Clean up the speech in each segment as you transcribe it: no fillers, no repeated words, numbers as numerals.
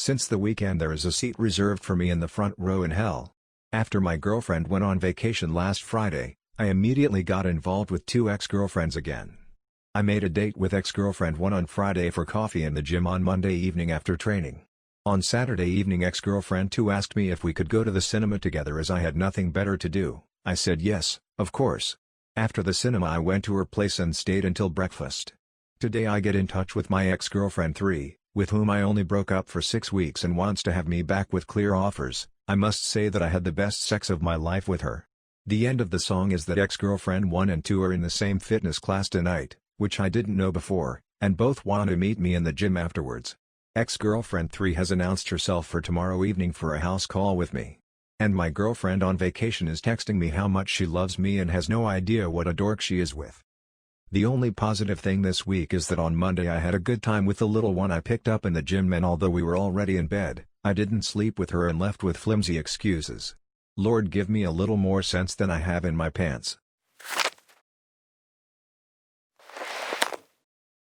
Since the weekend there is a seat reserved for me in the front row in hell. After my girlfriend went on vacation last Friday, I immediately got involved with 2 ex-girlfriends again. I made a date with ex-girlfriend 1 on Friday for coffee in the gym on Monday evening after training. On Saturday evening ex-girlfriend 2 asked me if we could go to the cinema together as I had nothing better to do. I said yes, of course. After the cinema I went to her place and stayed until breakfast. Today I get in touch with my ex-girlfriend 3, with whom I only broke up for 6 weeks and wants to have me back with clear offers. I must say that I had the best sex of my life with her. The end of the song is that ex-girlfriend 1 and 2 are in the same fitness class tonight, which I didn't know before, and both want to meet me in the gym afterwards. Ex-girlfriend 3 has announced herself for tomorrow evening for a house call with me. And my girlfriend on vacation is texting me how much she loves me and has no idea what a dork she is with. The only positive thing this week is that on Monday I had a good time with the little one I picked up in the gym, and although we were already in bed, I didn't sleep with her and left with flimsy excuses. Lord, give me a little more sense than I have in my pants.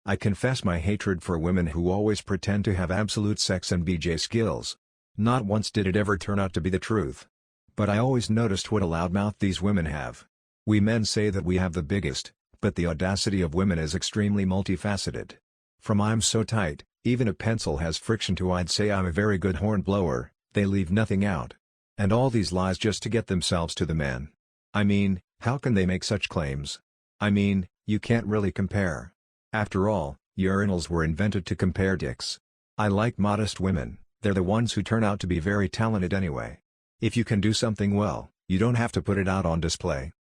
I confess my hatred for women who always pretend to have absolute sex and BJ skills. Not once did it ever turn out to be the truth. But I always noticed what a loud mouth these women have. We men say that we have the biggest, but the audacity of women is extremely multifaceted. From "I'm so tight, even a pencil has friction" to "I'd say I'm a very good horn blower," they leave nothing out. And all these lies just to get themselves to the man. I mean, how can they make such claims? I mean, you can't really compare. After all, urinals were invented to compare dicks. I like modest women, they're the ones who turn out to be very talented anyway. If you can do something well, you don't have to put it out on display.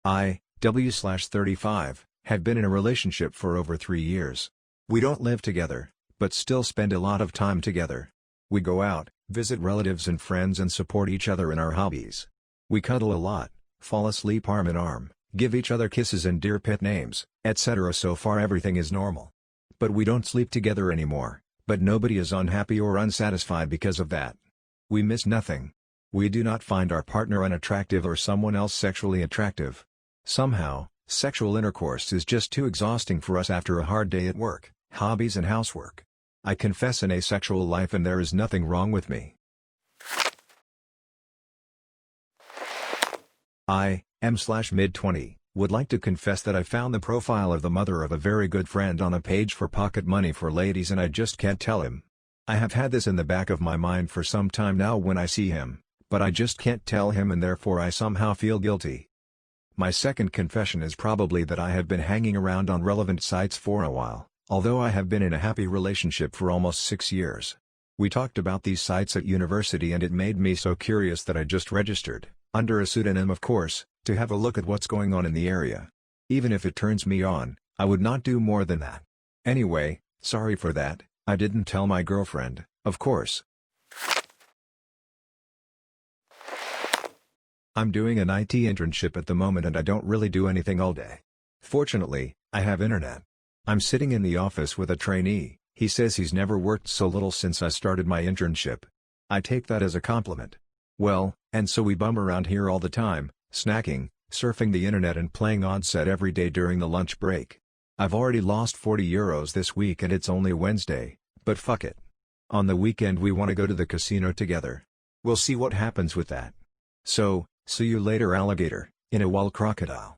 I, W/35, have been in a relationship for over 3 years. We don't live together, but still spend a lot of time together. We go out, visit relatives and friends and support each other in our hobbies. We cuddle a lot, fall asleep arm in arm, give each other kisses and dear pet names, etc. So far everything is normal. But we don't sleep together anymore, but nobody is unhappy or unsatisfied because of that. We miss nothing. We do not find our partner unattractive or someone else sexually attractive. Somehow, sexual intercourse is just too exhausting for us after a hard day at work, hobbies and housework. I confess an asexual life and there is nothing wrong with me. I, M/mid-20, would like to confess that I found the profile of the mother of a very good friend on a page for pocket money for ladies and I just can't tell him. I have had this in the back of my mind for some time now when I see him, but I just can't tell him and therefore I somehow feel guilty. My second confession is probably that I have been hanging around on relevant sites for a while, although I have been in a happy relationship for almost 6 years. We talked about these sites at university and it made me so curious that I just registered, under a pseudonym of course, to have a look at what's going on in the area. Even if it turns me on, I would not do more than that. Anyway, sorry for that, I didn't tell my girlfriend, of course. I'm doing an IT internship at the moment and I don't really do anything all day. Fortunately, I have internet. I'm sitting in the office with a trainee, he says he's never worked so little since I started my internship. I take that as a compliment. Well, and so we bum around here all the time, snacking, surfing the internet and playing Odd Set every day during the lunch break. I've already lost €40 this week and it's only Wednesday, but fuck it. On the weekend we want to go to the casino together. We'll see what happens with that. So, see you later alligator, in a wall crocodile.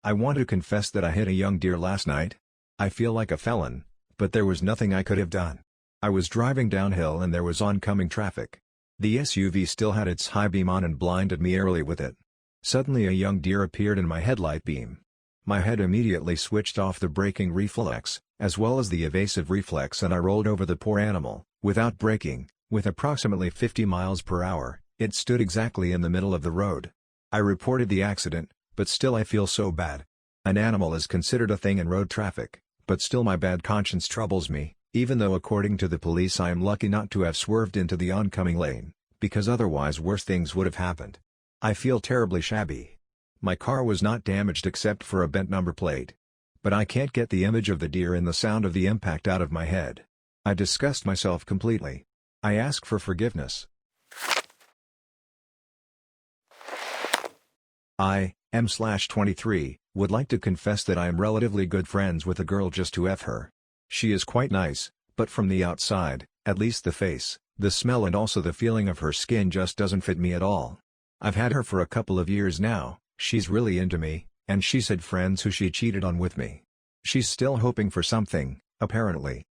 I want to confess that I hit a young deer last night. I feel like a felon, but there was nothing I could have done. I was driving downhill and there was oncoming traffic. The SUV still had its high beam on and blinded me early with it. Suddenly a young deer appeared in my headlight beam. My head immediately switched off the braking reflex, as well as the evasive reflex, and I rolled over the poor animal, without braking. With approximately 50 miles per hour, it stood exactly in the middle of the road. I reported the accident, but still I feel so bad. An animal is considered a thing in road traffic, but still my bad conscience troubles me, even though according to the police I am lucky not to have swerved into the oncoming lane, because otherwise worse things would have happened. I feel terribly shabby. My car was not damaged except for a bent number plate. But I can't get the image of the deer and the sound of the impact out of my head. I disgust myself completely. I ask for forgiveness. I, M/23, Would like to confess that I am relatively good friends with a girl just to F her. She is quite nice, but from the outside, at least the face, the smell and also the feeling of her skin just doesn't fit me at all. I've had her for a couple of years now, she's really into me, and she's had friends who she cheated on with me. She's still hoping for something, apparently.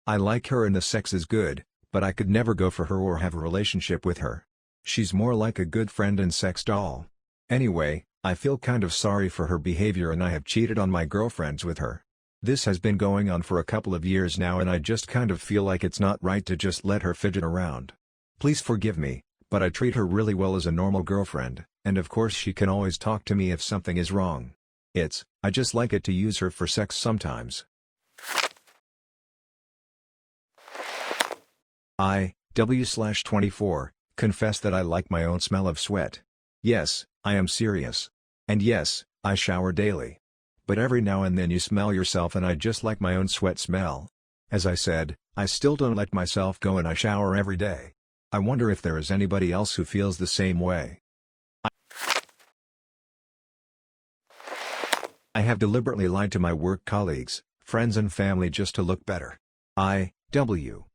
I like her and the sex is good, but I could never go for her or have a relationship with her. She's more like a good friend and sex doll. Anyway, I feel kind of sorry for her behavior and I have cheated on my girlfriends with her. This has been going on for a couple of years now and I just kind of feel like it's not right to just let her fidget around. Please forgive me, but I treat her really well as a normal girlfriend, and of course she can always talk to me if something is wrong. I just like it to use her for sex sometimes. W/24, confess that I like my own smell of sweat. Yes, I am serious. And yes, I shower daily. But every now and then you smell yourself and I just like my own sweat smell. As I said, I still don't let myself go and I shower every day. I wonder if there is anybody else who feels the same way. I have deliberately lied to my work colleagues, friends and family just to look better.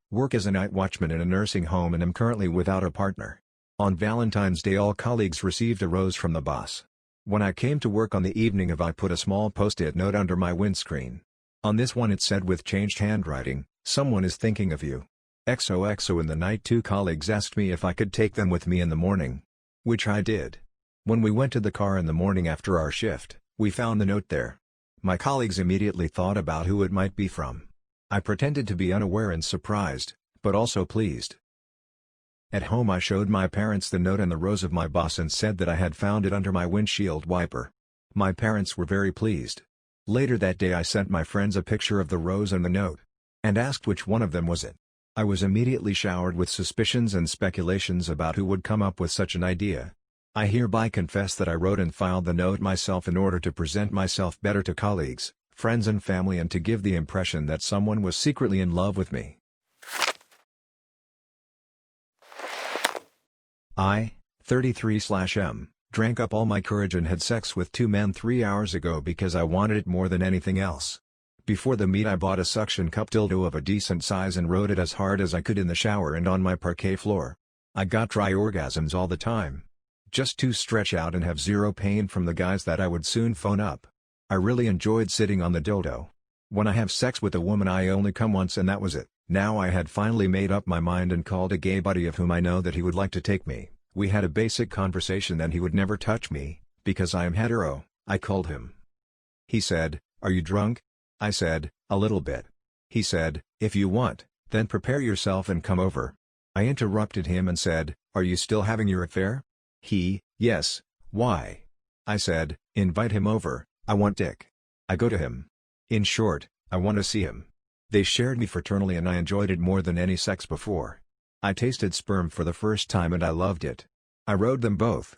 Work as a night watchman in a nursing home and am currently without a partner. On Valentine's Day all colleagues received a rose from the boss. When I came to work on the evening of I put a small post-it note under my windscreen. On this one it said with changed handwriting, "Someone is thinking of you." XOXO. In the night 2 colleagues asked me if I could take them with me in the morning. Which I did. When we went to the car in the morning after our shift, we found the note there. My colleagues immediately thought about who it might be from. I pretended to be unaware and surprised, but also pleased. At home I showed my parents the note and the rose of my boss and said that I had found it under my windshield wiper. My parents were very pleased. Later that day I sent my friends a picture of the rose and the note, and asked which one of them was it. I was immediately showered with suspicions and speculations about who would come up with such an idea. I hereby confess that I wrote and filed the note myself in order to present myself better to colleagues, friends and family and to give the impression that someone was secretly in love with me. 33/M, drank up all my courage and had sex with 2 men 3 hours ago because I wanted it more than anything else. Before the meet I bought a suction cup dildo of a decent size and rode it as hard as I could in the shower and on my parquet floor. I got dry orgasms all the time. Just to stretch out and have zero pain from the guys that I would soon phone up. I really enjoyed sitting on the dildo. When I have sex with a woman I only come once and that was it. Now I had finally made up my mind and called a gay buddy of whom I know that he would like to take me. We had a basic conversation that he would never touch me, because I am hetero. I called him. He said, "Are you drunk?" I said, "A little bit." He said, "If you want, then prepare yourself and come over." I interrupted him and said, "Are you still having your affair?" He, "Yes, why?" I said, "Invite him over, I want dick." I go to him. In short, I want to see him. They shared me fraternally and I enjoyed it more than any sex before. I tasted sperm for the first time and I loved it. I rode them both.